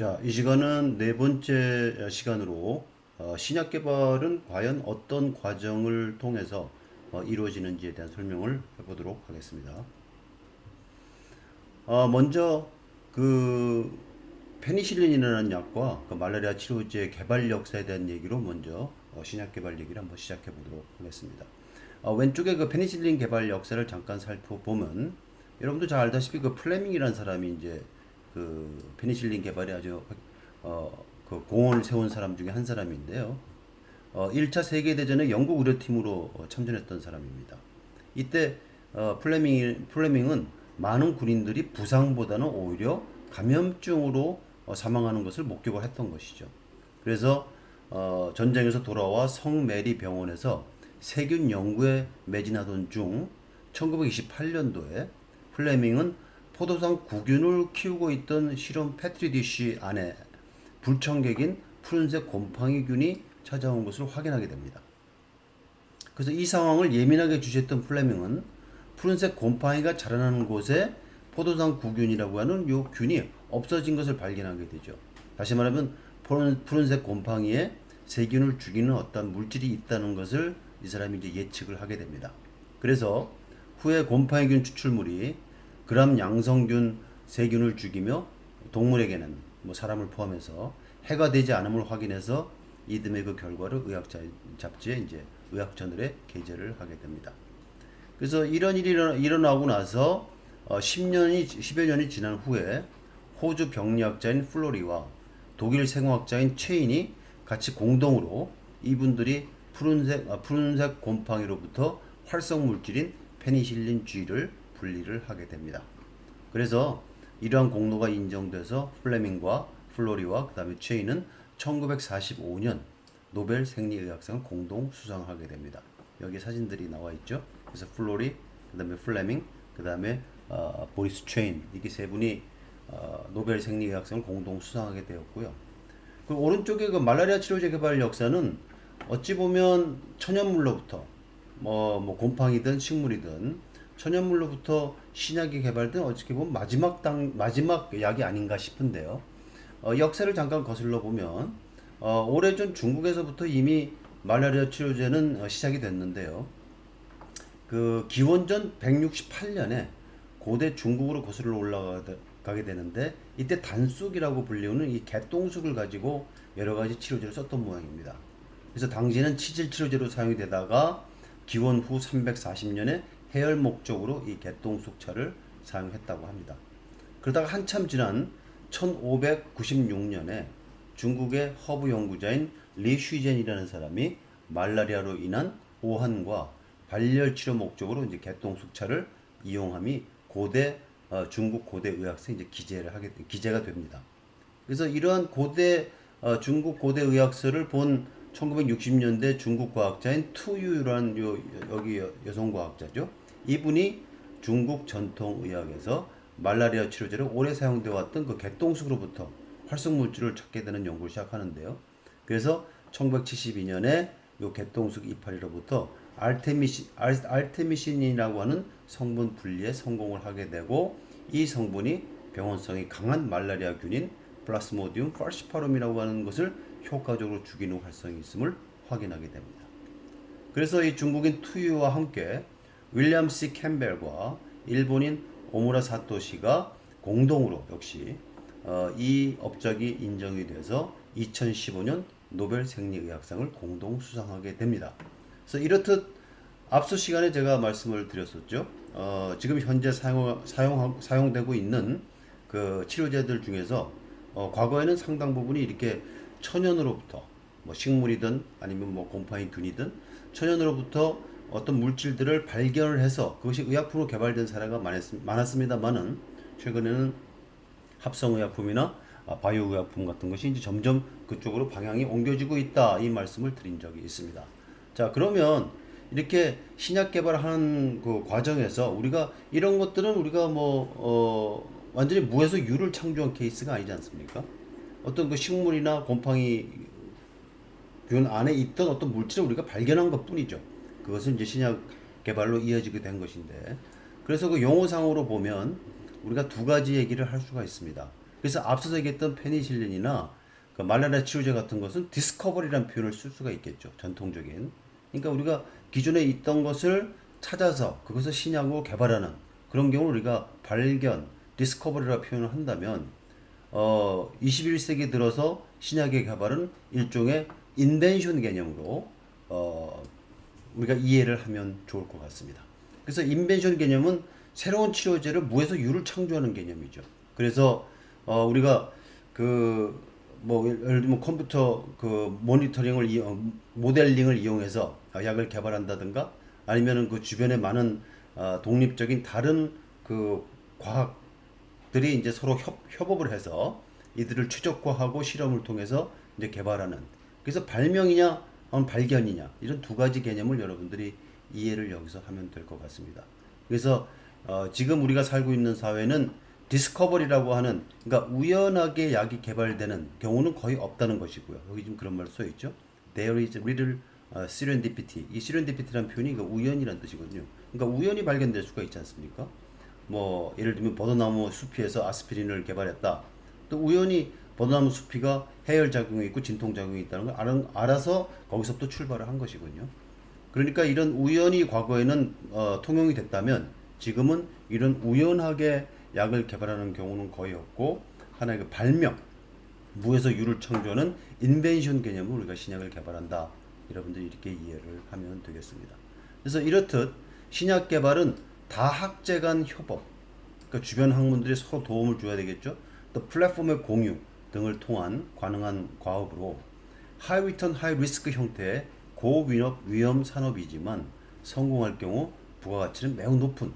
자, 이 시간은 네 번째 시간으로 신약 개발은 과연 어떤 과정을 통해서 이루어지는지에 대한 설명을 해보도록 하겠습니다. 먼저 그 페니실린이라는 약과 그 말라리아 치료제 개발 역사에 대한 얘기로 먼저 신약 개발 얘기를 한번 시작해 보도록 하겠습니다. 왼쪽에 그 페니실린 개발 역사를 잠깐 살펴보면 여러분도 잘 알다시피 그 플레밍이라는 사람이 이제 그 페니실린 개발에 아주 그 공헌을 세운 사람 중에 한 사람인데요. 1차 세계대전에 영국 의료팀으로 참전했던 사람입니다. 이때 플레밍은 많은 군인들이 부상보다는 오히려 감염증으로 사망하는 것을 목격을 했던 것이죠. 그래서 전쟁에서 돌아와 성 메리 병원에서 세균 연구에 매진하던 중 1928년도에 플레밍은 포도당 구균을 키우고 있던 실험 패트리 디쉬 안에 불청객인 푸른색 곰팡이균이 찾아온 것을 확인하게 됩니다. 그래서 이 상황을 예민하게 주시했던 플레밍은 푸른색 곰팡이가 자라나는 곳에 포도당 구균이라고 하는 이 균이 없어진 것을 발견하게 되죠. 다시 말하면 푸른색 곰팡이에 세균을 죽이는 어떤 물질이 있다는 것을 이 사람이 이제 예측을 하게 됩니다. 그래서 후에 곰팡이균 추출물이 그람 양성균 세균을 죽이며 동물에게는 뭐 사람을 포함해서 해가 되지 않음을 확인해서 이듬해 그 결과를 의학 잡지에 이제 의학저널에 게재를 하게 됩니다. 그래서 이런 일이 일어나고 나서 10여 년이 지난 후에 호주 병리학자인 플로리와 독일 생화학자인 체인이 같이 공동으로 이분들이 푸른색 곰팡이로부터 활성 물질인 페니실린 G를 분리를 하게 됩니다. 그래서 이러한 공로가 인정돼서 플레밍과 플로리와 그 다음에 체인은 1945년 노벨 생리의학상을 공동 수상하게 됩니다. 여기 사진들이 나와 있죠. 그래서 플로리, 그 다음에 플레밍, 그 다음에 보리스 체인, 이게 세 분이 노벨 생리의학상을 공동 수상하게 되었고요. 그 오른쪽에 그 말라리아 치료제 개발 역사는 어찌 보면 천연물로부터 뭐 곰팡이든 식물이든 천연물로부터 신약이 개발된 어떻게 보면 마지막 약이 아닌가 싶은데요. 역사를 잠깐 거슬러 보면 오래전 중국에서부터 이미 말라리아 치료제는 시작이 됐는데요. 그 기원전 168년에 고대 중국으로 거슬러 올라가게 되는데 이때 단쑥이라고 불리우는 이 개똥쑥을 가지고 여러 가지 치료제를 썼던 모양입니다. 그래서 당시에는 치질 치료제로 사용이 되다가 기원 후 340년에 해열 목적으로 이 개똥쑥차를 사용했다고 합니다. 그러다가 한참 지난 1596년에 중국의 허브 연구자인 리 쉬젠이라는 사람이 말라리아로 인한 오한과 발열 치료 목적으로 이제 개똥쑥차를 이용함이 중국 고대 의학서에 이제 기재가 됩니다. 그래서 이러한 중국 고대 의학서를 본 1960년대 중국 과학자인 투유라는 여기 여성 과학자죠. 이분이 중국 전통 의학에서 말라리아 치료제로 오래 사용되어 왔던 그 개똥쑥으로부터 활성 물질을 찾게 되는 연구를 시작하는데요. 그래서 1972년에 이 개똥쑥 이파리로부터 알테미신이라고 하는 성분 분리에 성공을 하게 되고 이 성분이 병원성이 강한 말라리아균인 플라스모디움 falciparum이라고 하는 것을 효과적으로 죽이는 활성이 있음을 확인하게 됩니다. 그래서 이 중국인 투유와 함께 윌리엄 C 캠벨과 일본인 오무라 사토시가 공동으로 역시 이 업적이 인정이 돼서 2015년 노벨 생리의학상을 공동 수상하게 됩니다. 그래서 이렇듯 앞서 시간에 제가 말씀을 드렸었죠. 지금 현재 사용되고 있는 그 치료제들 중에서 과거에는 상당 부분이 이렇게 천연으로부터 뭐 식물이든 아니면 뭐 곰팡이균이든 천연으로부터 어떤 물질들을 발견을 해서 그것이 의약품으로 개발된 사례가 많았습니다만은 최근에는 합성의약품이나 바이오의약품 같은 것이 이제 점점 그쪽으로 방향이 옮겨지고 있다 이 말씀을 드린 적이 있습니다. 자, 그러면 이렇게 신약 개발하는 그 과정에서 우리가 이런 것들은 우리가 완전히 무에서 유를 창조한 케이스가 아니지 않습니까? 어떤 그 식물이나 곰팡이 균 안에 있던 어떤 물질을 우리가 발견한 것 뿐이죠. 그것은 이제 신약 개발로 이어지게 된 것인데, 그래서 그 용어상으로 보면 우리가 두 가지 얘기를 할 수가 있습니다. 그래서 앞서서 얘기했던 페니실린이나 그 말라리아 치료제 같은 것은 디스커버리라는 표현을 쓸 수가 있겠죠. 전통적인. 그러니까 우리가 기존에 있던 것을 찾아서 그것을 신약으로 개발하는 그런 경우를 우리가 발견, 디스커버리라 표현을 한다면 21세기 들어서 신약의 개발은 일종의 인벤션 개념으로 우리가 이해를 하면 좋을 것 같습니다. 그래서 인벤션 개념은 새로운 치료제를 무에서 유를 창조하는 개념이죠. 그래서 우리가 그 뭐 예를 들면 컴퓨터 그 모니터링을 모델링을 이용해서 약을 개발한다든가 아니면은 그 주변에 많은 독립적인 다른 그 과학들이 이제 서로 협업을 해서 이들을 최적화하고 실험을 통해서 이제 개발하는 그래서 발명이냐 발견이냐 이런 두 가지 개념을 여러분들이 이해를 여기서 하면 될 것 같습니다. 그래서 지금 우리가 살고 있는 사회는 디스커버리라고 하는 그러니까 우연하게 약이 개발되는 경우는 거의 없다는 것이고요. 여기 좀 그런 말 써 있죠. There is little serendipity. 이 serendipity라는 표현이 그러니까 우연이라는 뜻이거든요. 그러니까 우연히 발견될 수가 있지 않습니까? 뭐 예를 들면 버드나무 숲에서 아스피린을 개발했다. 또 우연히 버드나무 숲이가 해열 작용이 있고 진통 작용이 있다는 걸 알아서 거기서부터 출발을 한 것이군요. 그러니까 이런 우연이 과거에는 통용이 됐다면 지금은 이런 우연하게 약을 개발하는 경우는 거의 없고 하나의 그 발명, 무에서 유를 창조하는 인벤션 개념으로 우리가 신약을 개발한다. 여러분들이 이렇게 이해를 하면 되겠습니다. 그래서 이렇듯 신약 개발은 다학제 간 협업, 그러니까 주변 학문들이 서로 도움을 줘야 되겠죠. 또 플랫폼의 공유 등을 통한 가능한 과업으로 하이 리턴 하이 리스크 형태의 고위험 산업이지만 성공할 경우 부가가치는 매우 높은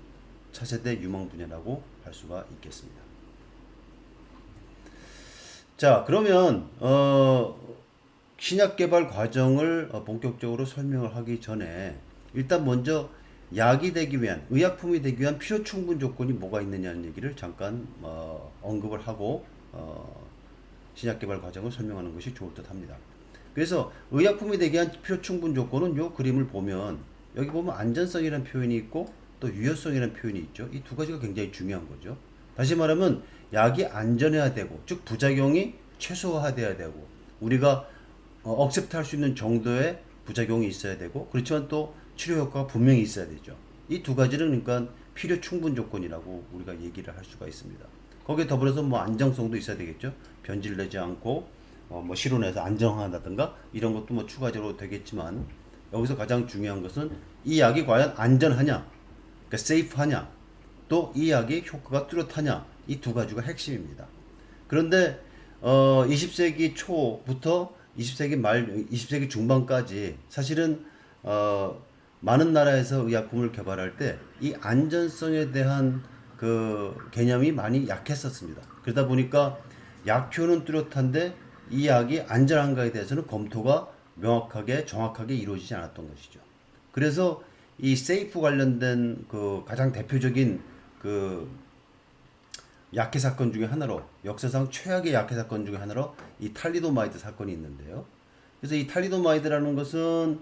차세대 유망 분야라고 할 수가 있겠습니다. 자, 그러면 신약 개발 과정을 본격적으로 설명을 하기 전에 일단 먼저 약이 되기 위한 의약품이 되기 위한 필요 충분 조건이 뭐가 있느냐는 얘기를 잠깐 언급을 하고 신약 개발 과정을 설명하는 것이 좋을 듯 합니다. 그래서 의약품이 되기 위한 필요 충분 조건은 요 그림을 보면 여기 보면 안전성이라는 표현이 있고 또 유효성이라는 표현이 있죠. 이 두 가지가 굉장히 중요한 거죠. 다시 말하면 약이 안전해야 되고 즉 부작용이 최소화돼야 되고 우리가 억셉트 할 수 있는 정도의 부작용이 있어야 되고 그렇지만 또 치료 효과가 분명히 있어야 되죠. 이 두 가지는 그러니까 필요 충분 조건이라고 우리가 얘기를 할 수가 있습니다. 거기에 더불어서 뭐 안정성도 있어야 되겠죠. 변질되지 않고 뭐 실온에서 안정한다든가 이런 것도 뭐 추가적으로 되겠지만 여기서 가장 중요한 것은 이 약이 과연 안전하냐, 그러니까 세이프하냐, 또 이 약이 효과가 뚜렷하냐 이 두 가지가 핵심입니다. 그런데 20세기 초부터 20세기 말, 20세기 중반까지 사실은 많은 나라에서 의약품을 개발할 때 이 안전성에 대한 그 개념이 많이 약했었습니다. 그러다 보니까 약효는 뚜렷한데 이 약이 안전한가에 대해서는 검토가 명확하게 정확하게 이루어지지 않았던 것이죠. 그래서 이 세이프 관련된 그 가장 대표적인 그 약해 사건 중에 하나로 역사상 최악의 약해 사건 중에 하나로 이 탈리도마이드 사건이 있는데요. 그래서 이 탈리도마이드라는 것은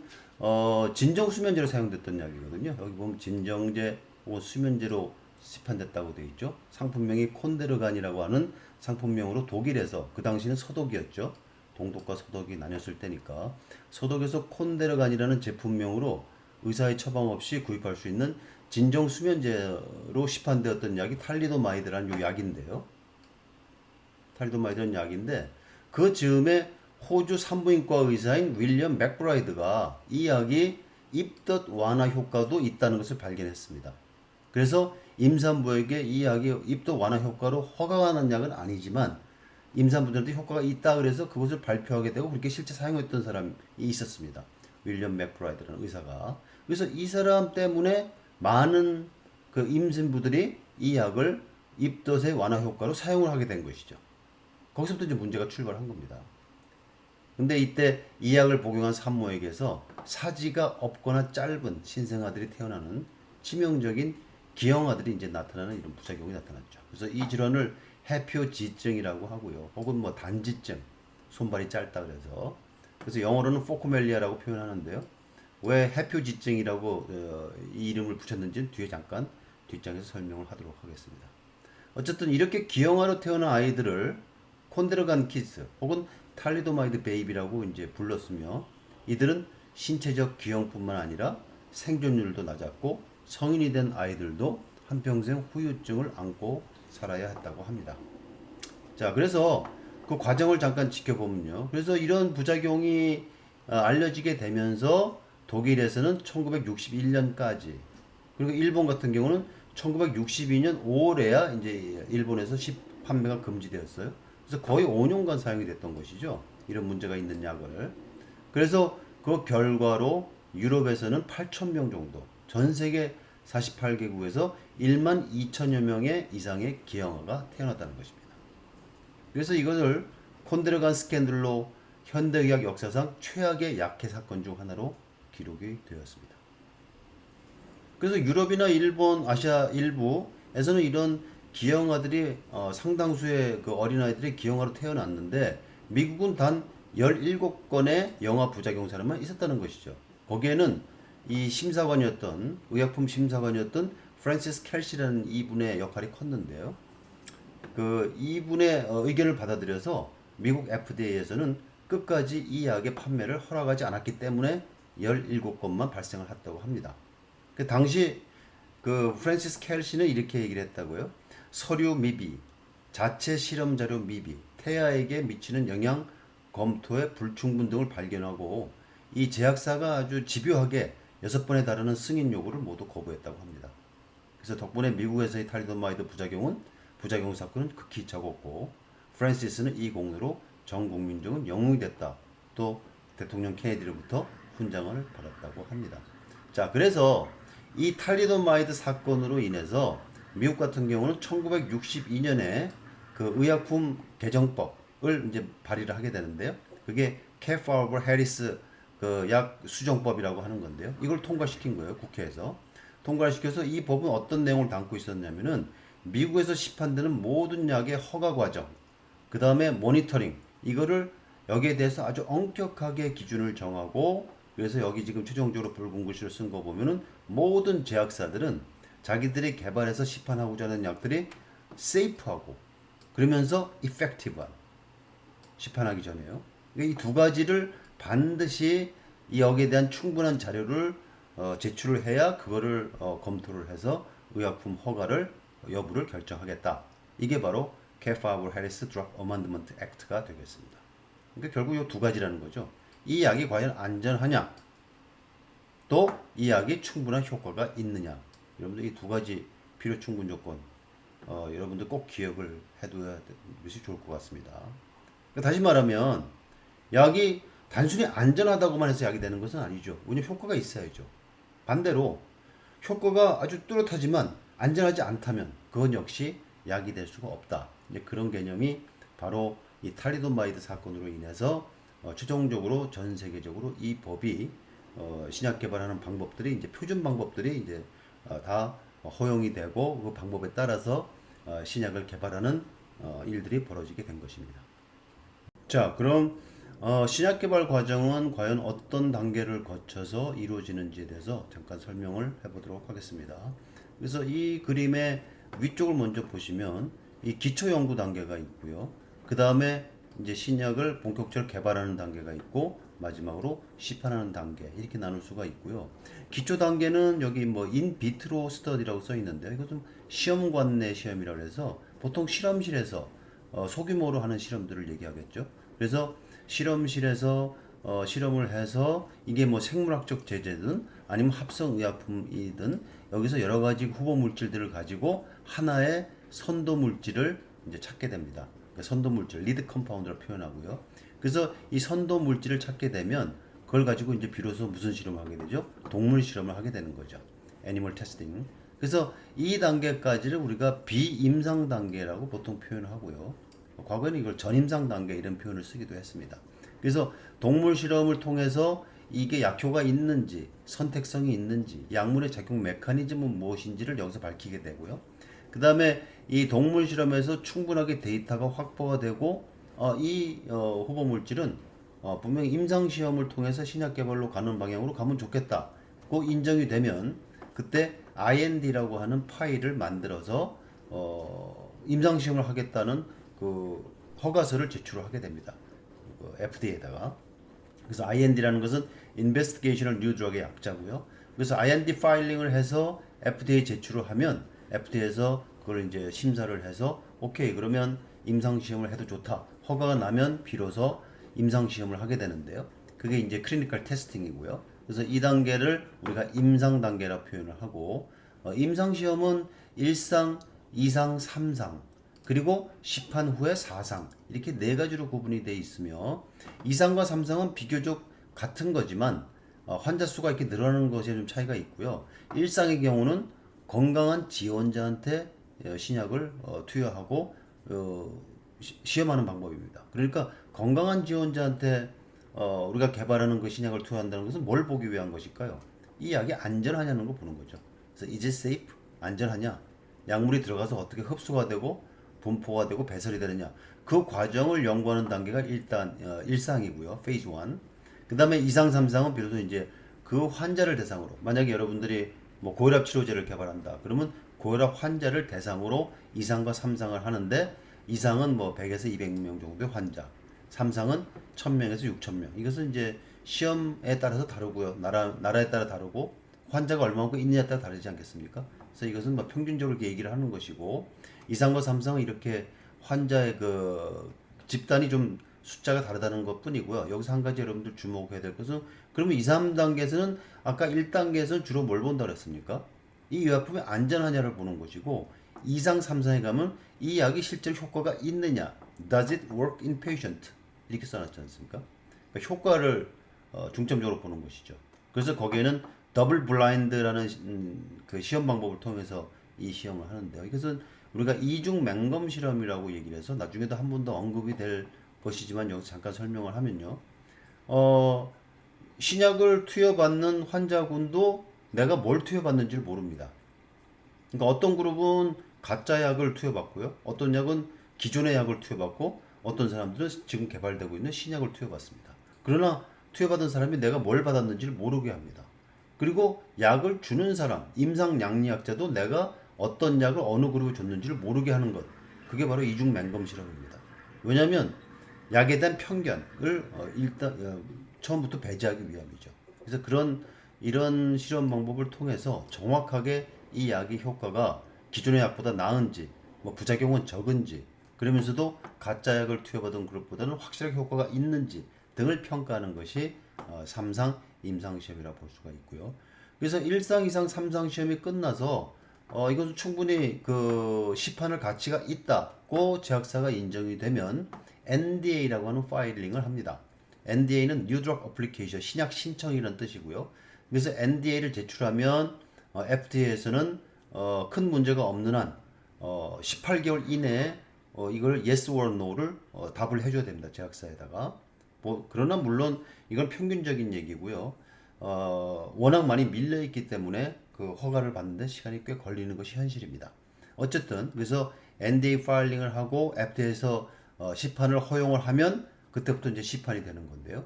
진정 수면제로 사용됐던 약이거든요. 여기 보면 진정제 혹은 수면제로 시판됐다고 되어 있죠. 상품명이 콘데르간이라고 하는 상품명으로 독일에서 그 당시는 서독이었죠. 동독과 서독이 나뉘었을 때니까 서독에서 콘데르간이라는 제품명으로 의사의 처방 없이 구입할 수 있는 진정 수면제로 시판되었던 약이 탈리도마이드라는 요 약인데요. 탈리도마이드라는 약인데 그 즈음에 호주 산부인과 의사인 윌리엄 맥브라이드가 이 약이 입덧 완화 효과도 있다는 것을 발견했습니다. 그래서 임산부에게 이 약이 입덧 완화 효과로 허가가 난 약은 아니지만 임산부들한테 효과가 있다 그래서 그것을 발표하게 되고 그렇게 실제 사용했던 사람이 있었습니다. 윌리엄 맥브라이드라는 의사가. 그래서 이 사람 때문에 많은 그 임신부들이 이 약을 입덧의 완화 효과로 사용을 하게 된 것이죠. 거기서부터 이제 문제가 출발한 겁니다. 근데 이때 이 약을 복용한 산모에게서 사지가 없거나 짧은 신생아들이 태어나는 치명적인 기형아들이 이제 나타나는 이런 부작용이 나타났죠. 그래서 이 질환을 해표지증이라고 하고요. 혹은 뭐 단지증, 손발이 짧다 그래서 영어로는 포코멜리아라고 표현하는데요. 왜 해표지증이라고 이 이름을 붙였는지는 뒤에 잠깐 뒷장에서 설명을 하도록 하겠습니다. 어쨌든 이렇게 기형아로 태어난 아이들을 콘데르간 키즈 혹은 탈리도마이드 베이비라고 이제 불렀으며, 이들은 신체적 기형뿐만 아니라 생존율도 낮았고 성인이 된 아이들도 한평생 후유증을 안고 살아야 했다고 합니다. 자, 그래서 그 과정을 잠깐 지켜보면요. 그래서 이런 부작용이 알려지게 되면서 독일에서는 1961년까지, 그리고 일본 같은 경우는 1962년 5월에야 이제 일본에서 판매가 금지되었어요. 그래서 거의 5년간 사용이 됐던 것이죠. 이런 문제가 있는 약을. 그래서 그 결과로 유럽에서는 8,000명 정도, 전 세계 48개국에서 1만 2천여 명의 이상의 기형아가 태어났다는 것입니다. 그래서 이것을 콘데르간 스캔들로 현대의학 역사상 최악의 약해 사건 중 하나로 기록이 되었습니다. 그래서 유럽이나 일본, 아시아 일부에서는 이런 기형아들이 상당수의 그 어린아이들이 기형아로 태어났는데, 미국은 단 17건의 영아 부작용 사례만 있었다는 것이죠. 거기에는 이 심사관이었던, 의약품 심사관이었던 프랜시스 켈시라는 이분의 역할이 컸는데요. 그 이분의 의견을 받아들여서 미국 FDA에서는 끝까지 이 약의 판매를 허락하지 않았기 때문에 17건만 발생을 했다고 합니다. 그 당시 그 프랜시스 켈시는 이렇게 얘기를 했다고요. 서류 미비, 자체 실험 자료 미비, 태아에게 미치는 영향 검토의 불충분 등을 발견하고, 이 제약사가 아주 집요하게 6번에 달하는 승인 요구를 모두 거부했다고 합니다. 그래서 덕분에 미국에서의 탈리도마이드 부작용 사건은 극히 적었고, 프랜시스는 이 공로로 전 국민적인 영웅이 됐다. 또 대통령 케네디로부터 훈장을 받았다고 합니다. 자, 그래서 이 탈리도마이드 사건으로 인해서 미국 같은 경우는 1962년에 그 의약품 개정법을 이제 발의를 하게 되는데요. 그게 케파버 해리스 그 약 수정법이라고 하는 건데요. 이걸 통과시킨 거예요, 국회에서. 통과를 시켜서 이 법은 어떤 내용을 담고 있었냐면은 미국에서 시판되는 모든 약의 허가 과정, 그 다음에 모니터링, 이거를 여기에 대해서 아주 엄격하게 기준을 정하고, 그래서 여기 지금 최종적으로 붉은 글씨로 쓴 거 보면은 모든 제약사들은 자기들이 개발해서 시판하고자 하는 약들이 세이프하고 그러면서 이펙티브한, 시판하기 전에요. 이 두 가지를 반드시 여기에 대한 충분한 자료를 제출을 해야 그거를 검토를 해서 의약품 허가를 여부를 결정하겠다. 이게 바로 케파버 해리스 드럭 어먼드먼트 액트가 되겠습니다. 그러니까 결국 이 두 가지라는 거죠. 이 약이 과연 안전하냐, 또 이 약이 충분한 효과가 있느냐. 여러분들 이 두 가지 필요 충분 조건 여러분들 꼭 기억을 해둬야 것이 좋을 것 같습니다. 그러니까 다시 말하면 약이 단순히 안전하다고만 해서 약이 되는 것은 아니죠. 왜냐면 효과가 있어야죠. 반대로 효과가 아주 뚜렷하지만 안전하지 않다면 그건 역시 약이 될 수가 없다. 이제 그런 개념이 바로 이 탈리도마이드 사건으로 인해서 최종적으로 전 세계적으로 이 법이 신약 개발하는 방법들이 이제 표준 방법들이 이제 다 허용이 되고, 그 방법에 따라서 신약을 개발하는 일들이 벌어지게 된 것입니다. 자, 그럼 신약 개발 과정은 과연 어떤 단계를 거쳐서 이루어지는지에 대해서 잠깐 설명을 해보도록 하겠습니다. 그래서 이 그림의 위쪽을 먼저 보시면 이 기초 연구 단계가 있고요. 그 다음에 이제 신약을 본격적으로 개발하는 단계가 있고, 마지막으로 시판하는 단계, 이렇게 나눌 수가 있고요. 기초 단계는 여기 뭐 인비트로 스터디라고 써 있는데, 이거 좀 시험관 내 시험이라고 해서 보통 실험실에서 소규모로 하는 실험들을 얘기하겠죠. 그래서 실험실에서 실험을 해서 이게 뭐 생물학적 제제든 아니면 합성 의약품이든 여기서 여러 가지 후보 물질들을 가지고 하나의 선도 물질을 이제 찾게 됩니다. 그러니까 선도 물질, 리드 컴파운드로 표현하고요. 그래서 이 선도 물질을 찾게 되면 그걸 가지고 이제 비로소 무슨 실험을 하게 되죠? 동물 실험을 하게 되는 거죠. 애니멀 테스팅. 그래서 이 단계까지를 우리가 비임상 단계라고 보통 표현하고요. 과거에는 이걸 전임상 단계 이런 표현을 쓰기도 했습니다. 그래서 동물 실험을 통해서 이게 약효가 있는지, 선택성이 있는지, 약물의 작용 메커니즘은 무엇인지를 여기서 밝히게 되고요. 그 다음에 이 동물 실험에서 충분하게 데이터가 확보가 되고 이 후보 물질은 분명히 임상 시험을 통해서 신약 개발로 가는 방향으로 가면 좋겠다고 인정이 되면 그때 IND라고 하는 파일을 만들어서 임상 시험을 하겠다는 그 허가서를 제출하게 됩니다. 그 FDA에다가. 그래서 IND라는 것은 Investigational New Drug의 약자고요. 그래서 IND 파일링을 해서 FDA 제출을 하면 FDA에서 그걸 이제 심사를 해서 오케이 그러면 임상 시험을 해도 좋다. 허가가 나면 비로소 임상 시험을 하게 되는데요. 그게 이제 클리니컬 테스팅이고요. 그래서 이 단계를 우리가 임상 단계라 표현을 하고 임상 시험은 1상, 2상, 3상 그리고 시판 후에 4상 이렇게 네 가지로 구분이 되어 있으며 2상과 3상은 비교적 같은 거지만 환자 수가 이렇게 늘어나는 것에 좀 차이가 있고요. 1상의 경우는 건강한 지원자한테 신약을 투여하고 시험하는 방법입니다. 그러니까 건강한 지원자한테 우리가 개발하는 그 신약을 투여한다는 것은 뭘 보기 위한 것일까요? 이 약이 안전하냐는 거 보는 거죠. 그래서 is it safe? 안전하냐? 약물이 들어가서 어떻게 흡수가 되고 분포가 되고 배설이 되느냐? 그 과정을 연구하는 단계가 일단 1상이고요. 페이즈 1. 그다음에 2상, 3상은 비로소 이제 그 환자를 대상으로 만약에 여러분들이 뭐 고혈압 치료제를 개발한다. 그러면 고혈압 환자를 대상으로 2상과 3상을 하는데 2상은 뭐 100에서 200명 정도의 환자, 3상은 1000명에서 6000명. 이것은 이제 시험에 따라서 다르고요. 나라에 따라 다르고 환자가 얼마만큼 있느냐에 따라 다르지 않겠습니까? 그래서 이것은 뭐 평균적으로 이렇게 얘기를 하는 것이고 2상과 3상은 이렇게 환자의 그 집단이 좀 숫자가 다르다는 것 뿐이고요. 여기서 한 가지 여러분들 주목해야 될 것은 그러면 2, 3단계에서는 아까 1단계에서는 주로 뭘 본다 그랬습니까? 이 의약품이 안전하냐를 보는 것이고 2상, 3상에 가면 이 약이 실제로 효과가 있느냐 Does it work in patient? 이렇게 써놨지 않습니까? 그러니까 효과를 중점적으로 보는 것이죠. 그래서 거기에는 더블 블라인드라는 그 시험 방법을 통해서 이 시험을 하는데요. 이것은 우리가 이중 맹검 실험이라고 얘기를 해서 나중에도 한 번 더 언급이 될 것이지만 여기서 잠깐 설명을 하면요. 어, 신약을 투여받는 환자군도 내가 뭘 투여받는지를 모릅니다. 그러니까 어떤 그룹은 가짜 약을 투여받고요. 어떤 약은 기존의 약을 투여받고 어떤 사람들은 지금 개발되고 있는 신약을 투여받습니다. 그러나 투여받은 사람이 내가 뭘 받았는지를 모르게 합니다. 그리고 약을 주는 사람, 임상양리학자도 내가 어떤 약을 어느 그룹에 줬는지를 모르게 하는 것. 그게 바로 이중 맹검 실험입니다. 왜냐하면 약에 대한 편견을 일단 처음부터 배제하기 위함이죠. 그래서 이런 실험 방법을 통해서 정확하게 이 약의 효과가 기존의 약보다 나은지, 뭐 부작용은 적은지, 그러면서도 가짜 약을 투여받은 그룹보다는 확실하게 효과가 있는지 등을 평가하는 것이 3상 임상 시험이라 볼 수가 있고요. 그래서 1상, 2상, 3상 시험이 끝나서 이것은 충분히 그 시판을 가치가 있다고 제약사가 인정이 되면 NDA라고 하는 파일링을 합니다. NDA는 New Drug Application, 신약 신청이라는 뜻이고요. 그래서 NDA를 제출하면 FDA에서는 큰 문제가 없는 한 18개월 이내에 이걸 yes or no를 답을 해줘야 됩니다. 제약사에다가. 그러나 물론 이건 평균적인 얘기고요. 워낙 많이 밀려있기 때문에 그 허가를 받는데 시간이 꽤 걸리는 것이 현실입니다. 어쨌든 그래서 NDA 파일링을 하고 FDA에서 시판을 허용을 하면 그때부터 이제 시판이 되는 건데요.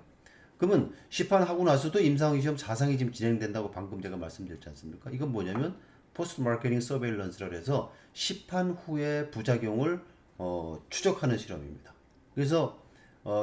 그러면 시판하고 나서도 임상시험 4상이 지금 진행된다고 방금 제가 말씀드렸지 않습니까? 이건 뭐냐면 포스트 마케팅 서베일런스라 해서 시판 후의 부작용을 추적하는 실험입니다. 그래서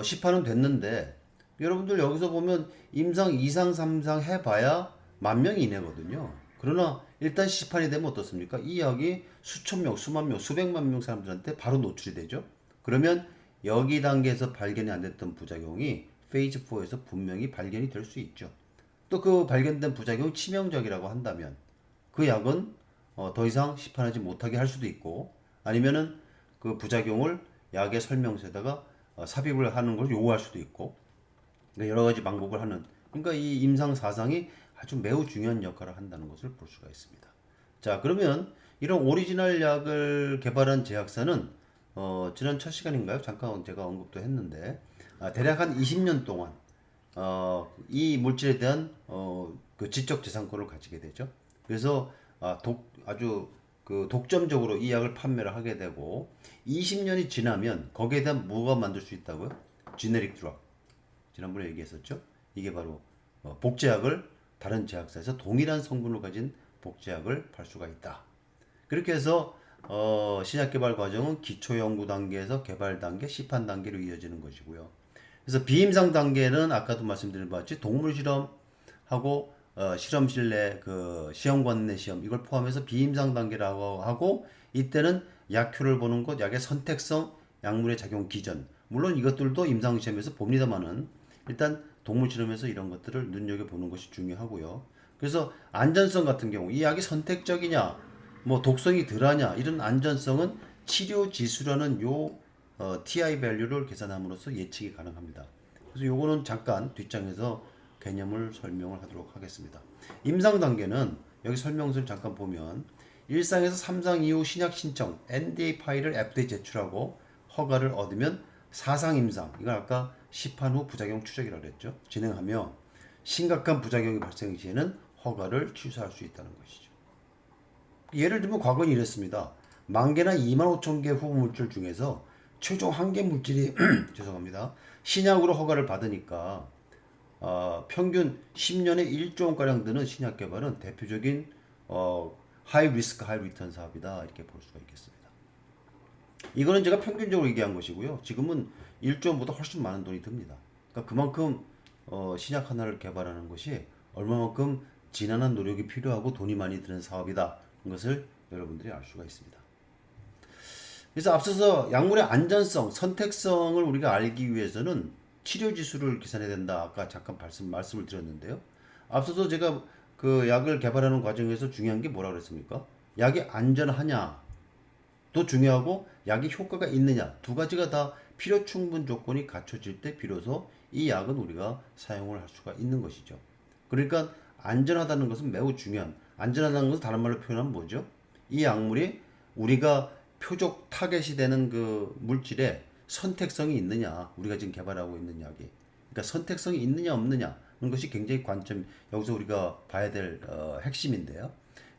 시판은 됐는데 여러분들 여기서 보면 임상 2상, 3상 해봐야 10,000명 이내거든요. 그러나 일단 시판이 되면 어떻습니까? 이 약이 수천 명, 수만 명, 수백만 명 사람들한테 바로 노출이 되죠. 그러면 여기 단계에서 발견이 안 됐던 부작용이 페이즈 4에서 분명히 발견이 될 수 있죠. 또 그 발견된 부작용이 치명적이라고 한다면 그 약은 더 이상 시판하지 못하게 할 수도 있고 아니면은 그 부작용을 약의 설명서에다가 삽입을 하는 걸 요구할 수도 있고 그러니까 여러 가지 방법을 하는 그러니까 이 임상 사상이 아주 매우 중요한 역할을 한다는 것을 볼 수가 있습니다. 자 그러면 이런 오리지널 약을 개발한 제약사는 지난 첫 시간인가요? 잠깐 제가 언급도 했는데 대략 한 20년 동안 이 물질에 대한 그 지적 재산권을 가지게 되죠. 그래서 아주 그 독점적으로 이 약을 판매를 하게 되고 20년이 지나면 거기에 대한 뭐가 만들 수 있다고요? 지네릭 드럭. 지난번에 얘기했었죠. 이게 바로 복제약을 다른 제약사에서 동일한 성분을 가진 복제약을 팔 수가 있다. 그렇게 해서 신약 개발 과정은 기초 연구 단계에서 개발 단계, 시판 단계로 이어지는 것이고요. 그래서 비임상 단계는 아까도 말씀드린 바와 같이 동물 실험하고 실험실 내 그 시험관 내 시험 이걸 포함해서 비임상 단계라고 하고 이때는 약효를 보는 것, 약의 선택성, 약물의 작용 기전. 물론 이것들도 임상 시험에서 봅니다만은 일단 동물 실험에서 이런 것들을 눈여겨 보는 것이 중요하고요. 그래서 안전성 같은 경우 이 약이 선택적이냐, 뭐 독성이 덜하냐 이런 안전성은 치료 지수라는 TI 밸류를 계산함으로써 예측이 가능합니다. 그래서 요거는 잠깐 뒷장에서 개념을 설명을 하도록 하겠습니다. 임상 단계는 여기 설명서를 잠깐 보면 1상에서 3상 이후 신약 신청 NDA 파일을 FDA 제출하고 허가를 얻으면 4상 임상 이건 아까 시판 후 부작용 추적이라고 그랬죠. 진행하며 심각한 부작용이 발생 시에는 허가를 취소할 수 있다는 것이죠. 예를 들면 과거는 이랬습니다. 10,000개나 25,000개 후보 물질 중에서 최종 1개 물질이 죄송합니다. 신약으로 허가를 받으니까 평균 10년에 1조 원가량 드는 신약 개발은 대표적인 하이 리스크 하이 리턴 사업이다 이렇게 볼 수가 있겠습니다. 이거는 제가 평균적으로 얘기한 것이고요. 지금은 1조 원보다 훨씬 많은 돈이 듭니다. 그러니까 그만큼 신약 하나를 개발하는 것이 얼마만큼 지난한 노력이 필요하고 돈이 많이 드는 사업이다. 것을 여러분들이 알 수가 있습니다. 그래서 앞서서 약물의 안전성, 선택성을 우리가 알기 위해서는 치료 지수를 계산해야 된다. 아까 잠깐 말씀을 드렸는데요. 앞서서 제가 그 약을 개발하는 과정에서 중요한 게 뭐라 그랬습니까? 약이 안전하냐도 중요하고 약이 효과가 있느냐 두 가지가 다 필요 충분 조건이 갖춰질 때 비로소 이 약은 우리가 사용을 할 수가 있는 것이죠. 그러니까 안전하다는 것은 매우 중요한 안전하다는 것은 다른 말로 표현하면 뭐죠? 이 약물이 우리가 표적 타겟이 되는 그 물질에 선택성이 있느냐 우리가 지금 개발하고 있는 약이 그러니까 선택성이 있느냐 없느냐 하는 것이 굉장히 관점 여기서 우리가 봐야 될 핵심인데요.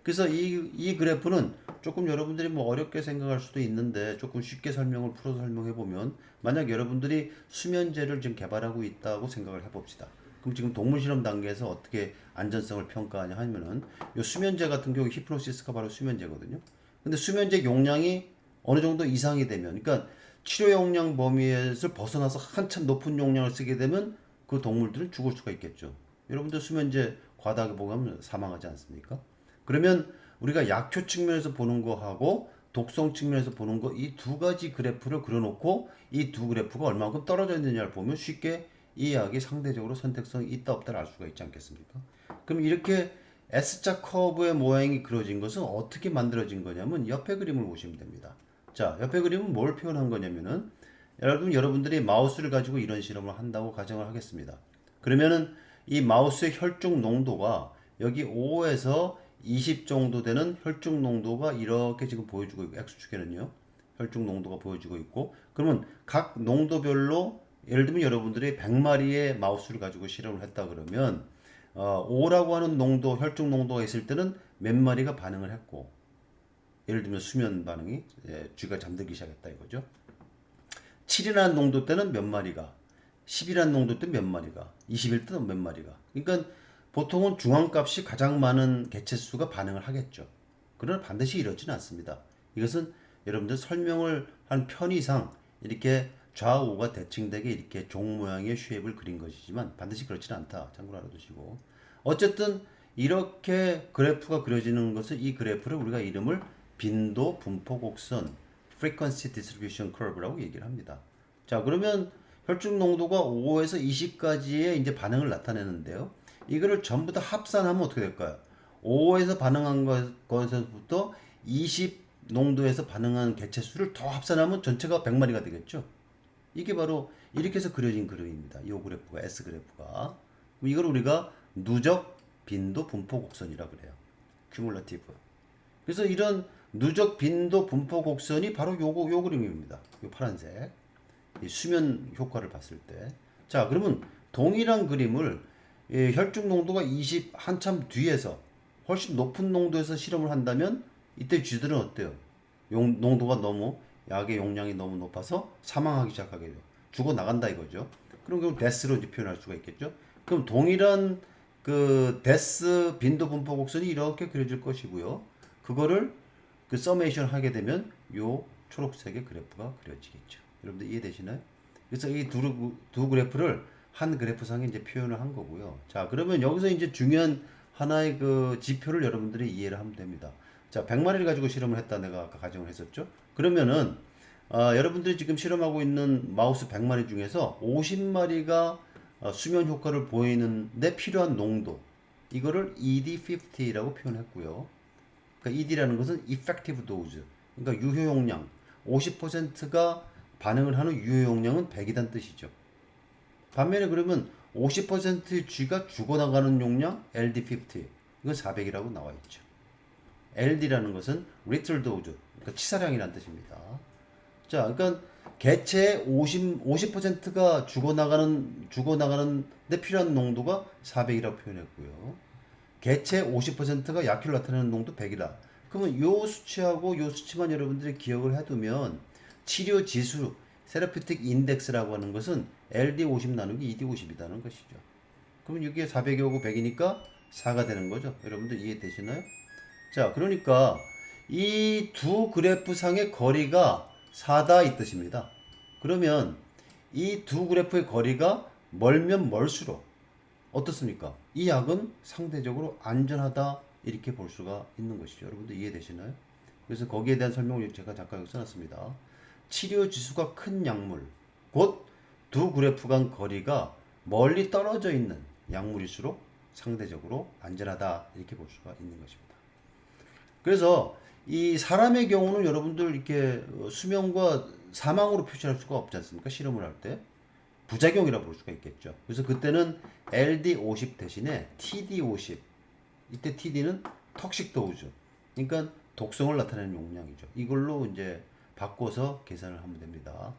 그래서 이 그래프는 조금 여러분들이 뭐 어렵게 생각할 수도 있는데 조금 쉽게 설명을 풀어서 설명해 보면 만약 여러분들이 수면제를 지금 개발하고 있다고 생각을 해봅시다. 그럼 지금 동물 실험 단계에서 어떻게 안전성을 평가하냐 하면은 요 수면제 같은 경우 히프노시스가 바로 수면제거든요. 근데 수면제 용량이 어느 정도 이상이 되면 그러니까 치료 용량 범위에서 벗어나서 한참 높은 용량을 쓰게 되면 그 동물들은 죽을 수가 있겠죠. 여러분들 수면제 과다하게 먹으면 사망하지 않습니까? 그러면 우리가 약효 측면에서 보는 거하고 독성 측면에서 보는 거 이 두 가지 그래프를 그려놓고 이 두 그래프가 얼마만큼 떨어져 있느냐를 보면 쉽게 이 약이 상대적으로 선택성이 있다 없다를 알 수가 있지 않겠습니까? 그럼 이렇게 S자 커브의 모양이 그려진 것은 어떻게 만들어진 거냐면 옆에 그림을 보시면 됩니다. 자, 옆에 그림은 뭘 표현한 거냐면은 여러분들이 마우스를 가지고 이런 실험을 한다고 가정을 하겠습니다. 그러면은 이 마우스의 혈중 농도가 여기 5에서 20 정도 되는 혈중 농도가 이렇게 지금 보여주고 있고 X축에는요. 혈중 농도가 보여지고 있고 그러면 각 농도별로 예를 들면 여러분들이 100마리의 마우스를 가지고 실험을 했다 그러면 5라고 하는 농도 혈중 농도가 있을 때는 몇 마리가 반응을 했고 예를 들면 수면 반응이 쥐가 잠들기 시작했다 이거죠. 7이라는 농도 때는 몇 마리가 10이라는 농도 때 몇 마리가 20일 때는 몇 마리가 그러니까 보통은 중앙값이 가장 많은 개체수가 반응을 하겠죠. 그러나 반드시 이렇지는 않습니다. 이것은 여러분들 설명을 한 편의상 이렇게 좌우가 대칭되게 이렇게 종 모양의 쉐입을 그린 것이지만 반드시 그렇지는 않다. 참고로 알아두시고 어쨌든 이렇게 그래프가 그려지는 것은 이 그래프를 우리가 이름을 빈도 분포 곡선 frequency distribution curve라고 얘기를 합니다. 자, 그러면 혈중 농도가 5에서 20까지의 이제 반응을 나타내는데요. 이거를 전부 다 합산하면 어떻게 될까요? 5에서 반응한 것에서부터 20 농도에서 반응한 개체수를 더 합산하면 전체가 100마리가 되겠죠. 이게 바로 이렇게 해서 그려진 그림입니다. 이 그래프가 S 그래프가 이걸 우리가 누적 빈도 분포 곡선이라 그래요. 큐뮬러티브. 그래서 이런 누적 빈도 분포 곡선이 바로 요 그림입니다. 요 파란색. 이 수면 효과를 봤을 때. 자, 그러면 동일한 그림을 혈중 농도가 20 한참 뒤에서 훨씬 높은 농도에서 실험을 한다면 이때 쥐들은 어때요? 농도가 너무 약의 용량이 너무 높아서 사망하기 시작하게 돼요. 죽어 나간다 이거죠. 그럼 그걸 데스로 표현할 수가 있겠죠. 그럼 동일한 그 데스 빈도 분포 곡선이 이렇게 그려질 것이고요. 그거를 그 서메이션 하게 되면 요 초록색의 그래프가 그려지겠죠. 여러분들 이해되시나요? 그래서 이 두 그래프를 한 그래프상에 이제 표현을 한 거고요. 자, 그러면 여기서 이제 중요한 하나의 그 지표를 여러분들이 이해를 하면 됩니다. 자, 100마리를 가지고 실험을 했다 내가 아까 가정을 했었죠. 그러면은 여러분들이 지금 실험하고 있는 마우스 100마리 중에서 50마리가 수면 효과를 보이는데 필요한 농도 이거를 ED50라고 표현했고요. 그러니까 ED라는 것은 Effective Dose, 그러니까 유효 용량 50%가 반응을 하는 유효 용량은 100이란 뜻이죠. 반면에 그러면 50%의 G가 죽어나가는 용량 LD50 이건 400이라고 나와 있죠. LD라는 것은 Lethal Dose, 그러니까 치사량이란 뜻입니다. 자, 그러니까 개체의 50%가 죽어나가는 데 필요한 농도가 400이라고 표현했고요. 개체 50%가 약효를 나타내는 농도 100이다. 그러면 요 수치하고 요 수치만 여러분들이 기억을 해두면 치료 지수, 세라피틱 인덱스라고 하는 것은 LD50 나누기 ED50이라는 것이죠. 그러면 이게 400이 오고 100이니까 4가 되는 거죠. 여러분들 이해되시나요? 자, 그러니까 이 두 그래프상의 거리가 4다 이 뜻입니다. 그러면 이 두 그래프의 거리가 멀면 멀수록 어떻습니까? 이 약은 상대적으로 안전하다 이렇게 볼 수가 있는 것이죠. 여러분들 이해되시나요? 그래서 거기에 대한 설명을 제가 잠깐 여기 써놨습니다. 치료 지수가 큰 약물, 곧 두 그래프 간 거리가 멀리 떨어져 있는 약물일수록 상대적으로 안전하다 이렇게 볼 수가 있는 것입니다. 그래서 이 사람의 경우는 여러분들 이렇게 수명과 사망으로 표시할 수가 없지 않습니까? 실험을 할 때. 부작용이라 볼 수가 있겠죠. 그래서 그때는 LD50 대신에 TD50. 이때 TD는 턱식 도우즈. 그러니까 독성을 나타내는 용량이죠. 이걸로 이제 바꿔서 계산을 하면 됩니다.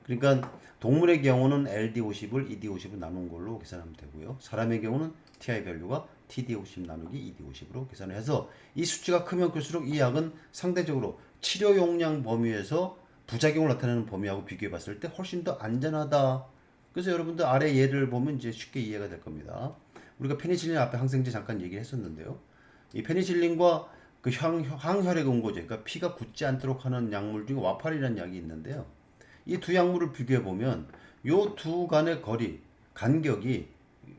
그러니까 동물의 경우는 LD50을 ED50을 나눈 걸로 계산하면 되고요. 사람의 경우는 TI 밸류가 TD50 나누기 ED50으로 계산을 해서 이 수치가 크면 클수록 이 약은 상대적으로 치료 용량 범위에서 부작용을 나타내는 범위하고 비교해 봤을 때 훨씬 더 안전하다. 그래서 여러분들 아래 예를 보면 이제 쉽게 이해가 될 겁니다. 우리가 페니실린 앞에 항생제 잠깐 얘기했었는데요. 이 페니실린과 그 항혈액 응고제, 그러니까 피가 굳지 않도록 하는 약물 중에 와파린이라는 약이 있는데요. 이 두 약물을 비교해 보면 요 두 간의 거리, 간격이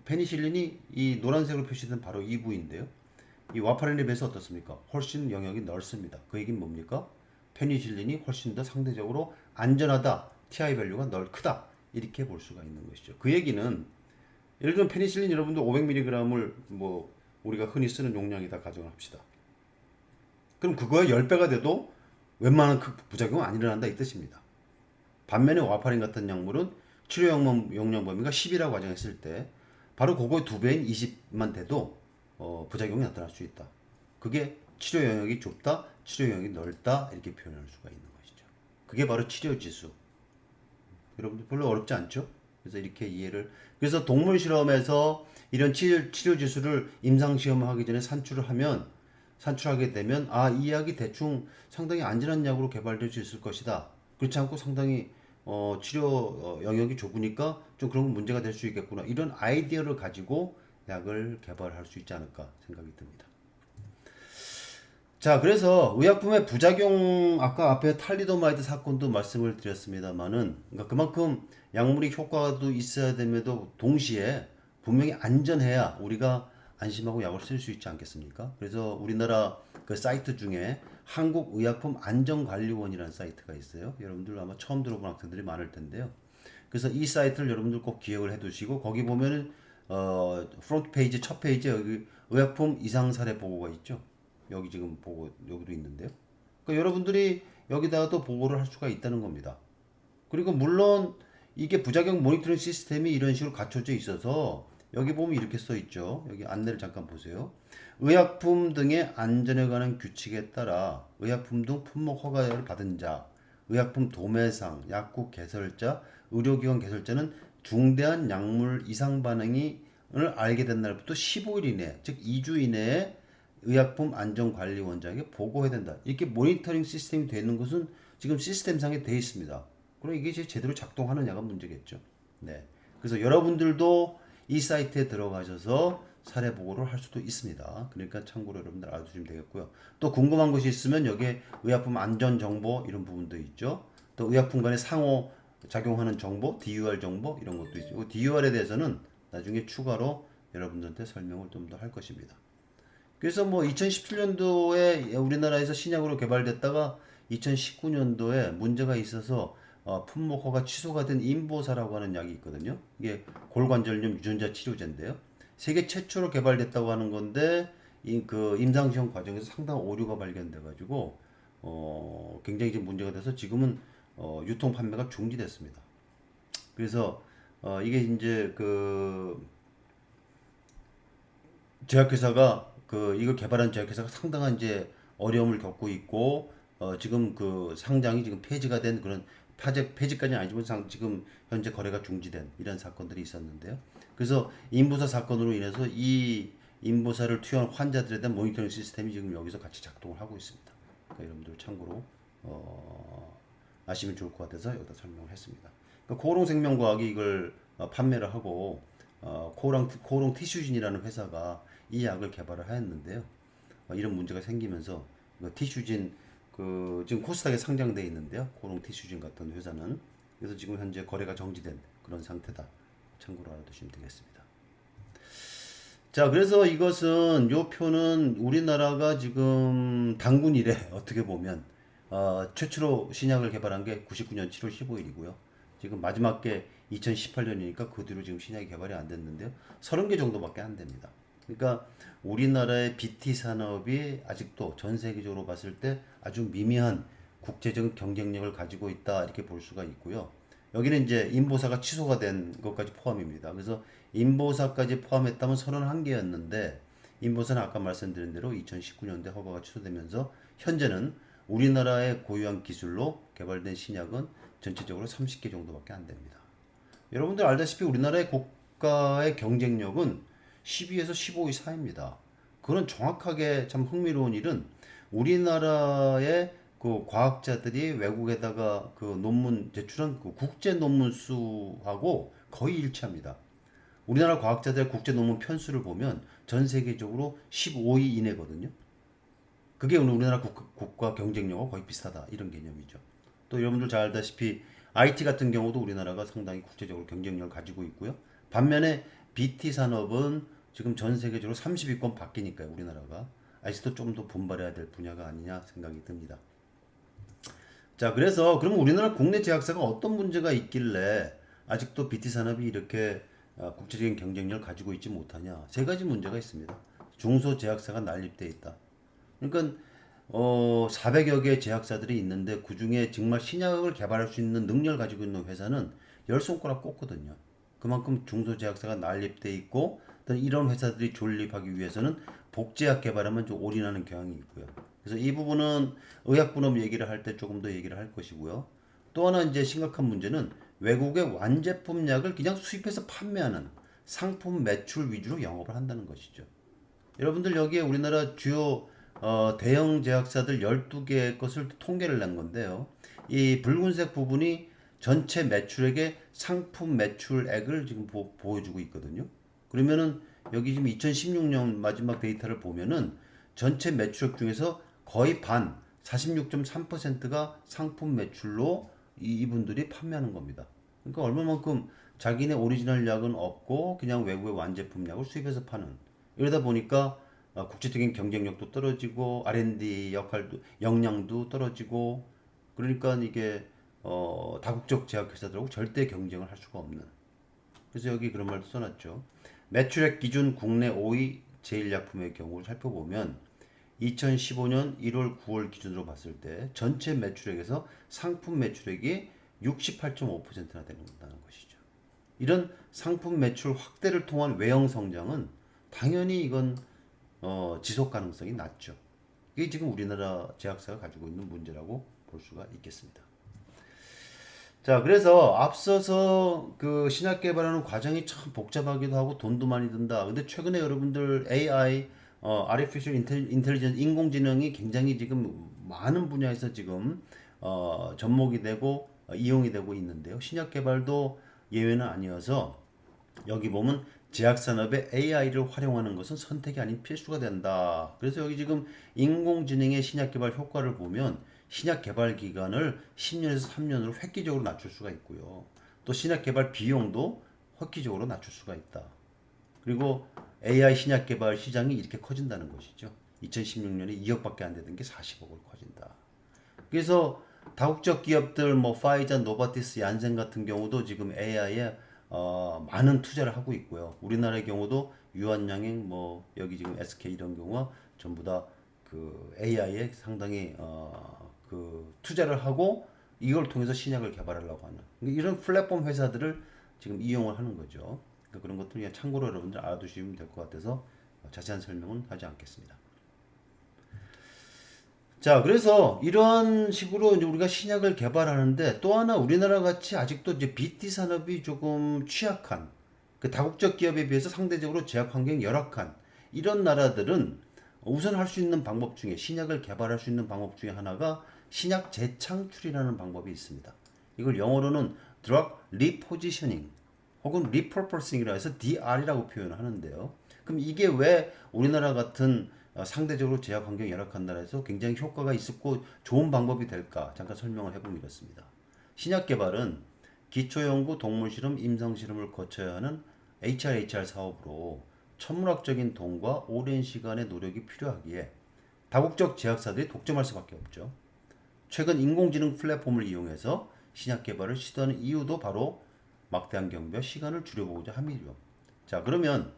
페니실린이 이 노란색으로 표시된 바로 이 부인데요. 이 와파린에 비해서 어떻습니까? 훨씬 영역이 넓습니다. 그 얘기는 뭡니까? 페니실린이 훨씬 더 상대적으로 안전하다. TI 밸류가 크다. 이렇게 볼 수가 있는 것이죠. 그 얘기는 예를 들면 페니실린 여러분들 500mg을 뭐 우리가 흔히 쓰는 용량이다 가정을 합시다. 그럼 그거의 10배가 돼도 웬만한 부작용은 안 일어난다 이 뜻입니다. 반면에 와파린 같은 약물은 치료 용량 범위가 10이라고 가정했을 때 바로 그거의 2배인 20만 돼도 부작용이 나타날 수 있다. 그게 치료 영역이 좁다, 치료 영역이 넓다 이렇게 표현할 수가 있는 것이죠. 그게 바로 치료 지수. 여러분들 별로 어렵지 않죠? 그래서 이렇게 이해를 그래서 동물 실험에서 이런 치료 지수를 임상 시험을 하기 전에 산출하게 되면 이 약이 대충 상당히 안전한 약으로 개발될 수 있을 것이다. 그렇지 않고 상당히 치료 영역이 좁으니까 좀 그런 건 문제가 될 수 있겠구나. 이런 아이디어를 가지고 약을 개발할 수 있지 않을까 생각이 듭니다. 자, 그래서 의약품의 부작용 아까 앞에 탈리도마이드 사건도 말씀을 드렸습니다만은 그러니까 그만큼 약물이 효과도 있어야 됨에도 동시에 분명히 안전해야 우리가 안심하고 약을 쓸 수 있지 않겠습니까? 그래서 우리나라 그 사이트 중에 한국의약품안전관리원이라는 사이트가 있어요. 여러분들 아마 처음 들어본 학생들이 많을 텐데요. 그래서 이 사이트를 여러분들 꼭 기억을 해두시고 거기 보면은 프론트 페이지 첫 페이지에 여기 의약품 이상 사례 보고가 있죠. 여기 지금 보고 여기도 있는데요. 그러니까 여러분들이 여기다가 또 보고를 할 수가 있다는 겁니다. 그리고 물론 이게 부작용 모니터링 시스템이 이런 식으로 갖춰져 있어서 여기 보면 이렇게 써 있죠. 여기 안내를 잠깐 보세요. 의약품 등의 안전에 관한 규칙에 따라 의약품 등 품목 허가를 받은 자, 의약품 도매상, 약국 개설자, 의료기관 개설자는 중대한 약물 이상 반응을 알게 된 날부터 15일 이내, 즉 2주 이내에 의약품 안전관리원장에게 보고해야 된다. 이렇게 모니터링 시스템이 되는 것은 지금 시스템상에 되어 있습니다. 그럼 이게 제대로 작동하느냐가 문제겠죠. 네. 그래서 여러분들도 이 사이트에 들어가셔서 사례 보고를 할 수도 있습니다. 그러니까 참고로 여러분들 알아두시면 되겠고요. 또 궁금한 것이 있으면 여기에 의약품 안전 정보 이런 부분도 있죠. 또 의약품 간의 상호 작용하는 정보, DUR 정보 이런 것도 있고 DUR에 대해서는 나중에 추가로 여러분들한테 설명을 좀 더 할 것입니다. 그래서 뭐 2017년도에 우리나라에서 신약으로 개발됐다가 2019년도에 문제가 있어서 품목 허가 취소가 된 인보사라고 하는 약이 있거든요. 이게 골관절염 유전자 치료제인데요. 세계 최초로 개발됐다고 하는 건데 그 임상시험 과정에서 상당한 오류가 발견돼 가지고 굉장히 지금 문제가 돼서 지금은 유통 판매가 중지됐습니다. 그래서 이게 이제 그 제약회사가 그 이걸 개발한 제약회사가 상당한 이제 어려움을 겪고 있고 지금 그 상장이 지금 폐지가 된 그런 폐지까지는 아니지만 지금 현재 거래가 중지된 이런 사건들이 있었는데요. 그래서 인보사 사건으로 인해서 이 인보사를 투여한 환자들에 대한 모니터링 시스템이 지금 여기서 같이 작동을 하고 있습니다. 그러니까 여러분들 참고로 아시면 좋을 것 같아서 여기다 설명을 했습니다. 그러니까 코오롱생명과학이 이걸 판매를 하고 코오롱 티슈진이라는 회사가 이 약을 개발을 하였는데요. 이런 문제가 생기면서 티슈진 지금 코스닥에 상장되어 있는데요. 코오롱 티슈진 같은 회사는 그래서 지금 현재 거래가 정지된 그런 상태다. 참고로 알아두시면 되겠습니다. 자, 그래서 이것은 요 표는 우리나라가 지금 당군 이래 어떻게 보면 최초로 신약을 개발한 게 99년 7월 15일이고요. 지금 마지막 게 2018년이니까 그 뒤로 지금 신약이 개발이 안 됐는데요. 30개 정도밖에 안 됩니다. 그러니까 우리나라의 BT 산업이 아직도 전 세계적으로 봤을 때 아주 미미한 국제적 경쟁력을 가지고 있다 이렇게 볼 수가 있고요. 여기는 이제 인보사가 취소가 된 것까지 포함입니다. 그래서 인보사까지 포함했다면 31개였는데 인보사는 아까 말씀드린 대로 2019년대 허가가 취소되면서 현재는 우리나라의 고유한 기술로 개발된 신약은 전체적으로 30개 정도밖에 안 됩니다. 여러분들 알다시피 우리나라의 국가의 경쟁력은 12에서 15위 사이입니다. 그런 정확하게 참 흥미로운 일은 우리나라의 그 과학자들이 외국에다가 그 논문 제출한 그 국제 논문 수하고 거의 일치합니다. 우리나라 과학자들의 국제 논문 편수를 보면 전 세계적으로 15위 이내거든요. 그게 우리나라 국가 경쟁력과 거의 비슷하다 이런 개념이죠. 또 여러분들 잘 알다시피 IT 같은 경우도 우리나라가 상당히 국제적으로 경쟁력을 가지고 있고요. 반면에 BT 산업은 지금 전 세계적으로 30위권 바뀌니까요. 우리나라가 아직도 좀 더 분발해야 될 분야가 아니냐 생각이 듭니다. 자, 그래서 그러면 우리나라 국내 제약사가 어떤 문제가 있길래 아직도 BT 산업이 이렇게 국제적인 경쟁력을 가지고 있지 못하냐? 세 가지 문제가 있습니다. 중소 제약사가 난립돼 있다. 그러니까 400여 개의 제약사들이 있는데 그 중에 정말 신약을 개발할 수 있는 능력을 가지고 있는 회사는 열 손가락 꼽거든요. 그만큼 중소제약사가 난립돼 있고 이런 회사들이 존립하기 위해서는 복제약 개발에만 좀 올인하는 경향이 있고요. 그래서 이 부분은 의약분업 얘기를 할 때 조금 더 얘기를 할 것이고요. 또 하나 이제 심각한 문제는 외국의 완제품 약을 그냥 수입해서 판매하는 상품 매출 위주로 영업을 한다는 것이죠. 여러분들 여기에 우리나라 주요 대형 제약사들 12개의 것을 통계를 낸 건데요. 이 붉은색 부분이 전체 매출액의 상품 매출액을 지금 보여주고 있거든요. 그러면은 여기 지금 2016년 마지막 데이터를 보면은 전체 매출액 중에서 거의 반, 46.3%가 상품 매출로 이분들이 판매하는 겁니다. 그러니까 얼마만큼 자기네 오리지널 약은 없고 그냥 외국의 완제품 약을 수입해서 파는. 이러다 보니까 국제적인 경쟁력도 떨어지고 R&D 역량도 떨어지고 그러니까 이게 다국적 제약회사들하고 절대 경쟁을 할 수가 없는. 그래서 여기 그런 말도 써놨죠. 매출액 기준 국내 5위 제일약품의 경우를 살펴보면 2015년 1월 9월 기준으로 봤을 때 전체 매출액에서 상품 매출액이 68.5%나 된다는 것이죠. 이런 상품 매출 확대를 통한 외형 성장은 당연히 이건 지속 가능성이 낮죠. 이게 지금 우리나라 제약사가 가지고 있는 문제라고 볼 수가 있겠습니다. 자, 그래서 앞서서 그 신약 개발하는 과정이 참 복잡하기도 하고 돈도 많이 든다. 근데 최근에 여러분들 AI, Artificial Intelligence, 인공지능이 굉장히 지금 많은 분야에서 지금 접목이 되고 이용이 되고 있는데요. 신약 개발도 예외는 아니어서 여기 보면 제약산업에 AI를 활용하는 것은 선택이 아닌 필수가 된다. 그래서 여기 지금 인공지능의 신약 개발 효과를 보면 신약 개발 기간을 10년에서 3년으로 획기적으로 낮출 수가 있고요. 또 신약 개발 비용도 획기적으로 낮출 수가 있다. 그리고 AI 신약 개발 시장이 이렇게 커진다는 것이죠. 2016년에 2억밖에 안 되던 게 40억으로 커진다. 그래서 다국적 기업들 뭐 파이자, 노바티스, 얀센 같은 경우도 지금 AI에 많은 투자를 하고 있고요. 우리나라의 경우도 유한양행 뭐 여기 지금 SK 이런 경우가 전부 다 그 AI에 상당히 그 투자를 하고 이걸 통해서 신약을 개발하려고 하는 그러니까 이런 플랫폼 회사들을 지금 이용을 하는 거죠. 그러니까 그런 것들 그냥 참고로 여러분들 알아두시면 될 것 같아서 자세한 설명은 하지 않겠습니다. 자, 그래서 이런 식으로 이제 우리가 신약을 개발하는데 또 하나 우리나라 같이 아직도 이제 BT 산업이 조금 취약한 그 다국적 기업에 비해서 상대적으로 제약 환경이 열악한 이런 나라들은 우선 할 수 있는 방법 중에 신약을 개발할 수 있는 방법 중에 하나가 신약 재창출이라는 방법이 있습니다. 이걸 영어로는 drug repositioning 혹은 repurposing이라 해서 DR이라고 표현을 하는데요. 그럼 이게 왜 우리나라 같은 상대적으로 제약 환경이 열악한 나라에서 굉장히 효과가 있었고 좋은 방법이 될까 잠깐 설명을 해보면 이렇습니다. 신약 개발은 기초연구, 동물실험, 임상실험을 거쳐야 하는 HRHR 사업으로 천문학적인 돈과 오랜 시간의 노력이 필요하기에 다국적 제약사들이 독점할 수밖에 없죠. 최근 인공지능 플랫폼을 이용해서 신약 개발을 시도하는 이유도 바로 막대한 경비와 시간을 줄여보고자 함이죠. 자, 그러면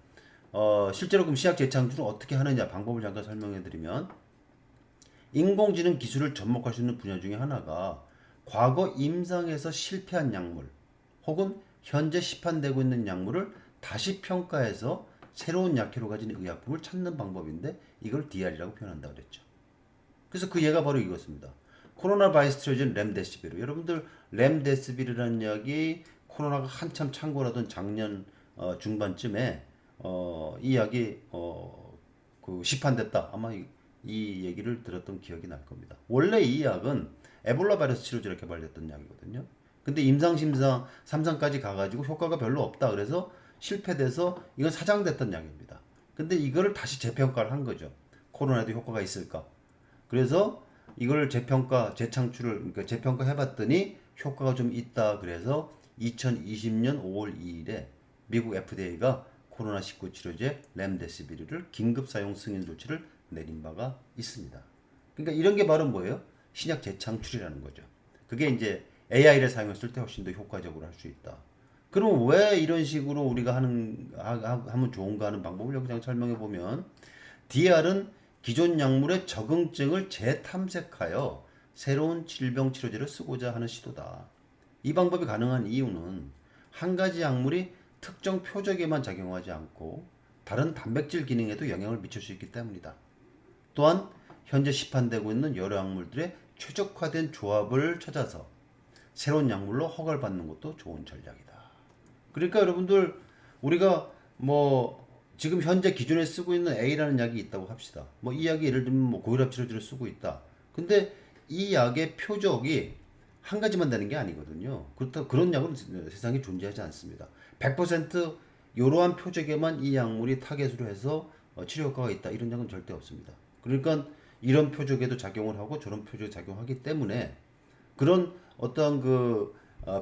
실제로 그럼 신약 재창출을 어떻게 하느냐 방법을 잠깐 설명해 드리면 인공지능 기술을 접목할 수 있는 분야 중에 하나가 과거 임상에서 실패한 약물 혹은 현재 시판되고 있는 약물을 다시 평가해서 새로운 약효를 가진 의약품을 찾는 방법인데 이걸 DR이라고 표현한다 그랬죠. 그래서 그 예가 바로 이것입니다. 코로나 바이러스 치료제는 렘데시비르. 여러분들 렘데시비르라는 약이 코로나가 한참 창궐하던 작년 중반쯤에 이 약이 그 시판됐다. 아마 이 얘기를 들었던 기억이 날 겁니다. 원래 이 약은 에볼라 바이러스 치료제로 개발됐던 약이거든요. 근데 임상심사 3상까지 가가지고 효과가 별로 없다. 그래서 실패돼서 이건 사장됐던 약입니다. 근데 이거를 다시 재평가를 한 거죠. 코로나에도 효과가 있을까? 그래서 이걸 재창출을, 그러니까 재평가 해봤더니 효과가 좀 있다. 그래서 2020년 5월 2일에 미국 FDA가 코로나19 치료제 렘데시비르를 긴급 사용 승인 조치를 내린 바가 있습니다. 그러니까 이런 게 바로 뭐예요? 신약 재창출이라는 거죠. 그게 이제 AI를 사용했을 때 훨씬 더 효과적으로 할 수 있다. 그럼 왜 이런 식으로 우리가 하면 좋은가 하는 방법을 여기 설명해 보면 DR은 기존 약물의 적응증을 재탐색하여 새로운 질병 치료제를 쓰고자 하는 시도다. 이 방법이 가능한 이유는 한 가지 약물이 특정 표적에만 작용하지 않고 다른 단백질 기능에도 영향을 미칠 수 있기 때문이다. 또한 현재 시판되고 있는 여러 약물들의 최적화된 조합을 찾아서 새로운 약물로 허가를 받는 것도 좋은 전략이다. 그러니까 여러분들 우리가 뭐 지금 현재 기존에 쓰고 있는 A라는 약이 있다고 합시다. 뭐 이 약이 예를 들면 뭐 고혈압 치료제를 쓰고 있다. 근데 이 약의 표적이 한 가지만 되는 게 아니거든요. 그렇다 그런 약은 세상에 존재하지 않습니다. 100% 이러한 표적에만 이 약물이 타겟으로 해서 치료 효과가 있다. 이런 약은 절대 없습니다. 그러니까 이런 표적에도 작용을 하고 저런 표적에 작용하기 때문에 그런 어떤 그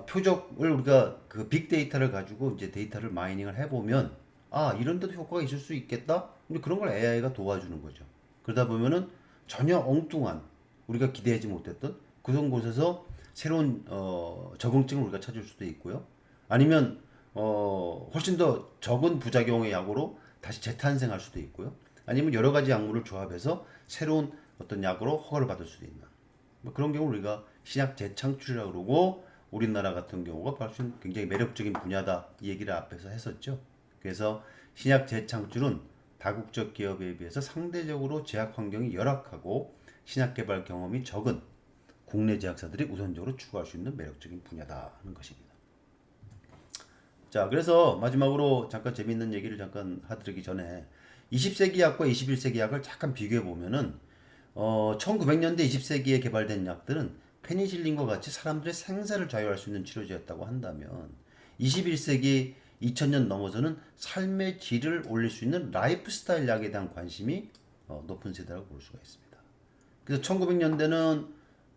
표적을 우리가 그 빅데이터를 가지고 이제 데이터를 마이닝을 해보면 아 이런 데도 효과가 있을 수 있겠다. 근데 그런 걸 AI가 도와주는 거죠. 그러다 보면은 전혀 엉뚱한 우리가 기대하지 못했던 그런 곳에서 새로운 적응증을 우리가 찾을 수도 있고요. 아니면 훨씬 더 적은 부작용의 약으로 다시 재탄생할 수도 있고요. 아니면 여러 가지 약물을 조합해서 새로운 어떤 약으로 허가를 받을 수도 있는 뭐 그런 경우 우리가 신약 재창출이라고 그러고 우리나라 같은 경우가 훨씬 굉장히 매력적인 분야다 이 얘기를 앞에서 했었죠. 그래서 신약 재창출은 다국적 기업에 비해서 상대적으로 제약 환경이 열악하고 신약 개발 경험이 적은 국내 제약사들이 우선적으로 추구할 수 있는 매력적인 분야다 하는 것입니다. 자, 그래서 마지막으로 잠깐 재밌는 얘기를 잠깐 하드리기 전에 20세기 약과 21세기 약을 잠깐 비교해 보면은 1900년대 20세기에 개발된 약들은 페니실린과 같이 사람들의 생사를 좌우할 수 있는 치료제였다고 한다면 21세기 2000년 넘어서는 삶의 질을 올릴 수 있는 라이프 스타일 약에 대한 관심이 높은 세대라고 볼 수가 있습니다. 그래서 1900년대는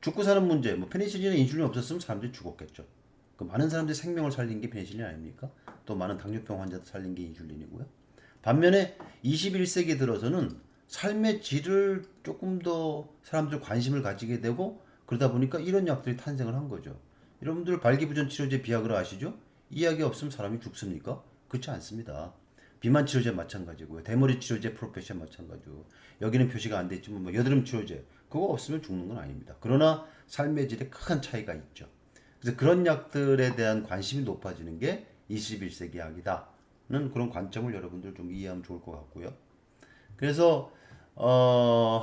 죽고 사는 문제, 뭐 페니실린이나 인슐린이 없었으면 사람들이 죽었겠죠. 그 많은 사람들이 생명을 살린 게 페니실린 아닙니까? 또 많은 당뇨병 환자도 살린 게 인슐린이고요. 반면에 21세기 들어서는 삶의 질을 조금 더 사람들 관심을 가지게 되고 그러다 보니까 이런 약들이 탄생을 한 거죠. 여러분들 발기부전 치료제 비아그라 아시죠? 이 약이 없으면 사람이 죽습니까? 그렇지 않습니다. 비만 치료제 마찬가지고요. 대머리 치료제 프로페셔 마찬가지고 여기는 표시가 안 돼 있지만 뭐 여드름 치료제 그거 없으면 죽는 건 아닙니다. 그러나 삶의 질에 큰 차이가 있죠. 그래서 그런 약들에 대한 관심이 높아지는 게 21세기 약이다는 그런 관점을 여러분들 좀 이해하면 좋을 것 같고요. 그래서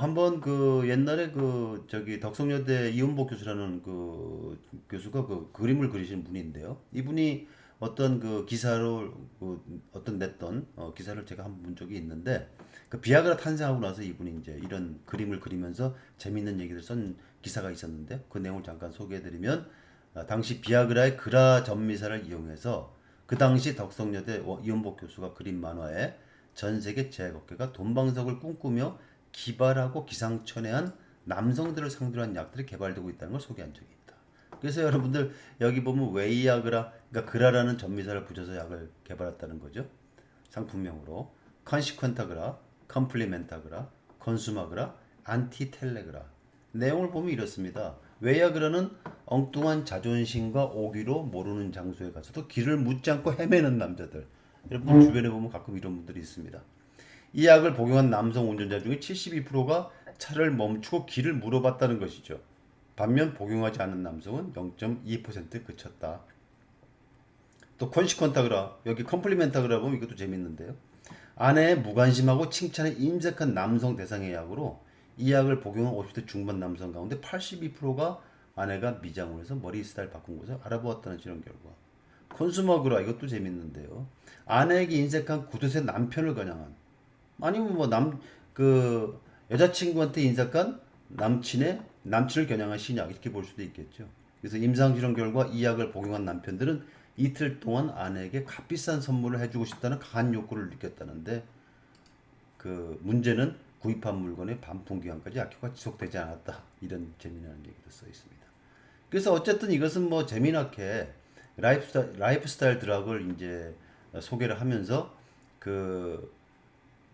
한번 그 옛날에 그 저기 덕성여대 이은복 교수라는 그 교수가 그 그림을 그리신 분인데요. 이분이 어떤 그 기사를 어떤 냈던 기사를 제가 한번 본 적이 있는데 그 비아그라 탄생하고 나서 이분이 이제 이런 그림을 그리면서 재밌는 얘기를 쓴 기사가 있었는데 그 내용을 잠깐 소개해드리면 당시 비아그라의 그라 전미사를 이용해서 그 당시 덕성여대 이은복 교수가 그린 만화에 전 세계 제약업계가 돈방석을 꿈꾸며 기발하고 기상천외한 남성들을 상대로 한 약들이 개발되고 있다는 걸 소개한 적이 있다. 그래서 여러분들 여기 보면 웨이아그라, 그러니까 그라라는 전미사를 붙여서 약을 개발했다는 거죠. 상품명으로 컨시퀀타그라, 컴플리멘타그라, 건수마그라, 안티텔레그라. 내용을 보면 이렇습니다. 웨이아그라는 엉뚱한 자존심과 오기로 모르는 장소에 가서도 길을 묻지 않고 헤매는 남자들. 여러분 주변에 보면 가끔 이런 분들이 있습니다. 이 약을 복용한 남성 운전자 중에 72%가 차를 멈추고 길을 물어봤다는 것이죠. 반면 복용하지 않은 남성은 0.2% 그쳤다. 또 컨시퀀타그라, 여기 컴플리멘타그라 보면 이것도 재밌는데요. 아내의 무관심하고 칭찬에 임색한 남성 대상의 약으로 이 약을 복용한 50대 중반 남성 가운데 82%가 아내가 미장을 해서 머리 스타일 바꾼 것을 알아보았다는 실험 결과. 콘수머그라 이것도 재밌는데요. 아내에게 인색한 9두세 남편을 겨냥한 아니면 뭐 그 여자친구한테 인색한 남친을 겨냥한 신약 이렇게 볼 수도 있겠죠. 그래서 임상 실험 결과 이 약을 복용한 남편들은 이틀 동안 아내에게 값비싼 선물을 해주고 싶다는 강한 욕구를 느꼈다는데 그 문제는 구입한 물건의 반품 기간까지 약효가 지속되지 않았다. 이런 재미난 얘기도 써 있습니다. 그래서 어쨌든 이것은 뭐 재미나게 라이프 스타일 드락을 이제 소개를 하면서 그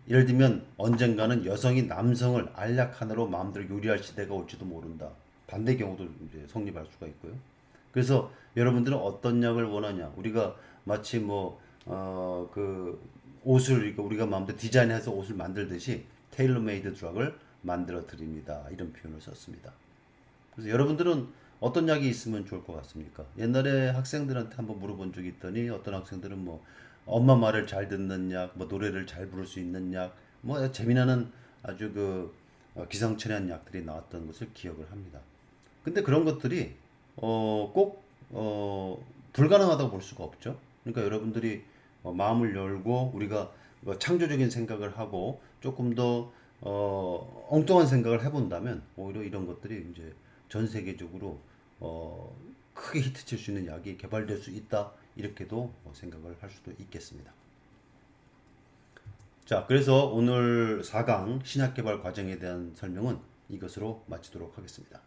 예를 들면 언젠가는 여성이 남성을 알약 하나로 마음대로 요리할 시대가 올지도 모른다. 반대 경우도 이제 성립할 수가 있고요. 그래서 여러분들은 어떤 약을 원하냐? 우리가 마치 그 옷을 우리가 마음대로 디자인해서 옷을 만들듯이 테일러메이드 드락을 만들어 드립니다. 이런 표현을 썼습니다. 그래서 여러분들은 어떤 약이 있으면 좋을 것 같습니까? 옛날에 학생들한테 한번 물어본 적이 있더니 어떤 학생들은 뭐 엄마 말을 잘 듣는 약, 뭐 노래를 잘 부를 수 있는 약, 뭐 재미나는 아주 기상천외한 약들이 나왔던 것을 기억을 합니다. 근데 그런 것들이 꼭 불가능하다고 볼 수가 없죠. 그러니까 여러분들이 마음을 열고 우리가 창조적인 생각을 하고 조금 더 엉뚱한 생각을 해본다면 오히려 이런 것들이 이제 전 세계적으로 크게 히트칠 수 있는 약이 개발될 수 있다 이렇게도 생각을 할 수도 있겠습니다. 자, 그래서 오늘 4강 신약 개발 과정에 대한 설명은 이것으로 마치도록 하겠습니다.